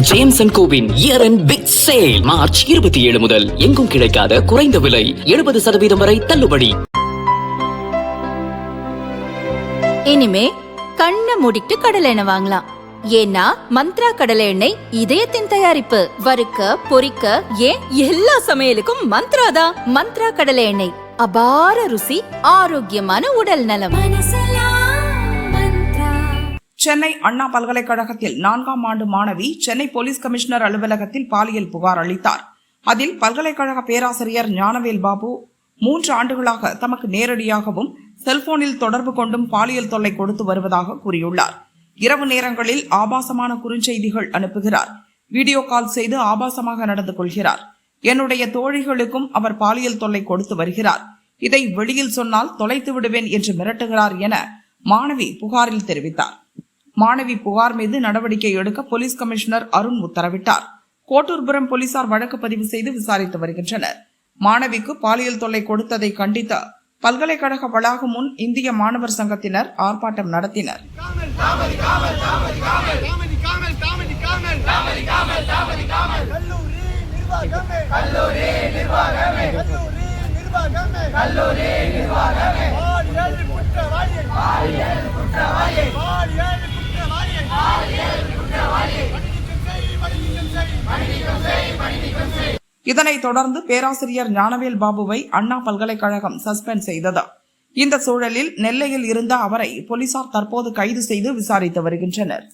James and கோவின் year end big sale March 27 முதல் எங்கும் கிடைக்காத குறைந்த விலை 70% வரை தள்ளுபடி. இனிமே கண்ணை மூடிட்டு கடலை எண்ணெய் வாங்கலாம். ஏன்னா மந்த்ரா கடலை எண்ணெய் இதயத்தின் தயாரிப்பு. வறுக்க பொரிக்க ஏன் எல்லா சமையலுக்கும் மந்த்ரா தான். மந்த்ரா கடலை எண்ணெய் அபார ருசி, ஆரோக்கியமான உடல் நலம். சென்னை அண்ணா பல்கலைக்கழகத்தில் 4ஆம் ஆண்டு மாணவி சென்னை போலீஸ் கமிஷனர் அலுவலகத்தில் பாலியல் புகார் அளித்தார். அதில் பல்கலைக்கழக பேராசிரியர் ஞானவேல் பாபு 3 ஆண்டுகளாக தமக்கு நேரடியாகவும் செல்போனில் தொடர்பு கொண்டும் பாலியல் தொல்லை கொடுத்து வருவதாக கூறியுள்ளார். இரவு நேரங்களில் ஆபாசமான குறுஞ்செய்திகள் அனுப்புகிறார். வீடியோ கால் செய்து ஆபாசமாக நடந்து கொள்கிறார். என்னுடைய தோழிகளுக்கும் அவர் பாலியல் தொல்லை கொடுத்து வருகிறார். இதை வெளியில் சொன்னால் தொலைத்து விடுவேன் என்று மிரட்டுகிறார் என மாணவி புகாரில் தெரிவித்தார். மாணவி புகார் மீது நடவடிக்கை எடுக்க போலீஸ் கமிஷனர் அருண் உத்தரவிட்டார். கோட்டூர்புரம் போலீசார் வழக்கு பதிவு செய்து விசாரித்து வருகின்றனர். மாணவிக்கு பாலியல் தொல்லை கொடுத்ததை கண்டித்து பல்கலைக்கழக வளாகம் முன் இந்திய மாணவர் சங்கத்தினர் ஆர்ப்பாட்டம் நடத்தினர். இதனைத் தொடர்ந்து பேராசிரியர் ஞானவேல் பாபுவை அண்ணா பல்கலைக்கழகம் சஸ்பெண்ட் செய்தது. இந்த சூழலில் நெல்லையில் இருந்த அவரை போலீசார் தற்போது கைது செய்து விசாரித்து வருகின்றனர்.